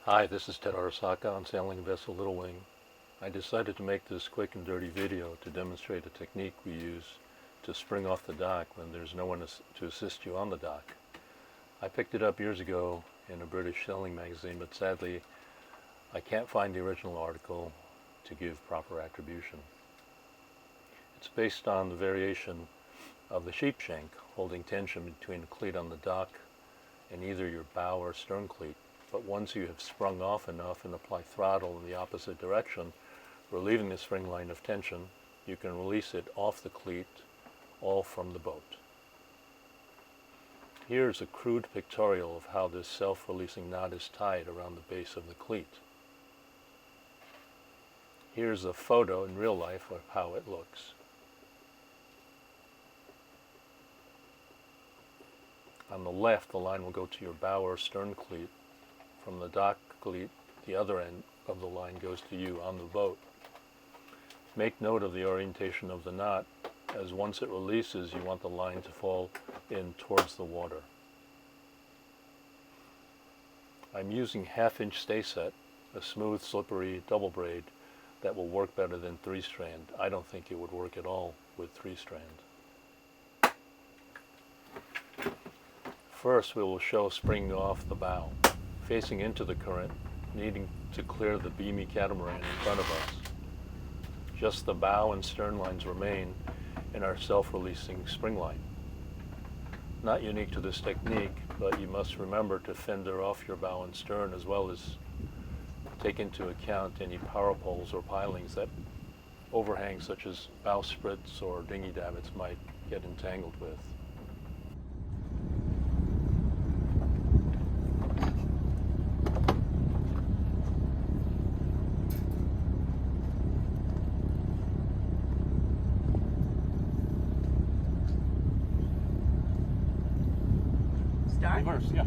Hi, this is Ted Arasaka on sailing vessel Little Wing. I decided to make this quick and dirty video to demonstrate a technique we use to spring off the dock when there's no one to assist you on the dock. I picked it up years ago in a British sailing magazine, but sadly I can't find the original article to give proper attribution. It's based on the variation of the sheep shank holding tension between a cleat on the dock and either your bow or stern cleat. But once you have sprung off enough and apply throttle in the opposite direction, relieving the spring line of tension, you can release it off the cleat, all from the boat. Here's a crude pictorial of how this self-releasing knot is tied around the base of the cleat. Here's a photo in real life of how it looks. On the left, the line will go to your bow or stern cleat. From the dock cleat, the other end of the line goes to you on the boat. Make note of the orientation of the knot, as once it releases, you want the line to fall in towards the water. I'm using 1/2-inch stay set, a smooth, slippery double braid that will work better than 3-strand. I don't think it would work at all with 3-strand. First, we will show springing off the bow, facing into the current, needing to clear the beamy catamaran in front of us. Just the bow and stern lines remain in our self-releasing spring line. Not unique to this technique, but you must remember to fender off your bow and stern, as well as take into account any power poles or pilings that overhang, such as bowsprits or dinghy davits, might get entangled with. Reverse, yeah.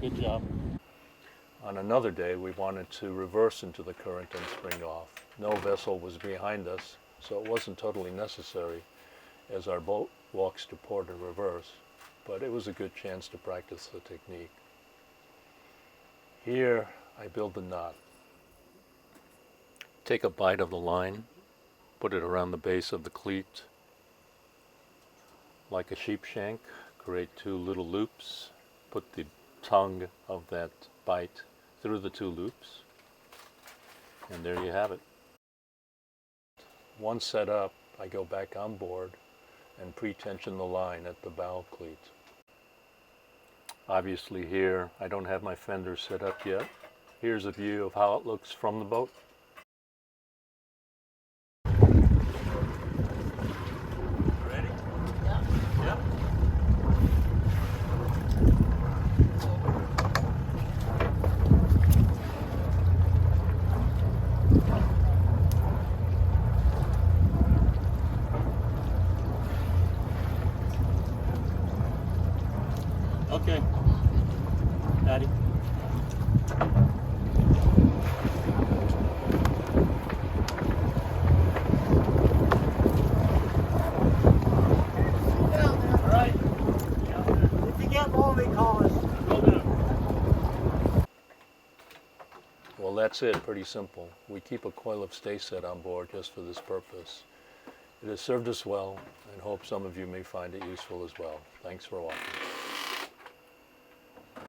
Good job. On another day, we wanted to reverse into the current and spring off. No vessel was behind us, so it wasn't totally necessary as our boat walks to port in reverse, but it was a good chance to practice the technique. Here, I build the knot. Take a bite of the line, put it around the base of the cleat. Like a sheep shank, create 2 little loops, put the tongue of that bite through the 2 loops, and there you have it. Once set up, I go back on board and pre-tension the line at the bow cleat. Obviously here, I don't have my fender set up yet. Here's a view of how it looks from the boat. Ready? Yeah. Yep. Okay. Daddy. All right. If you get lonely, call us. Well, that's it, pretty simple. We keep a coil of stay set on board just for this purpose. It has served us well, and hope some of you may find it useful as well. Thanks for watching.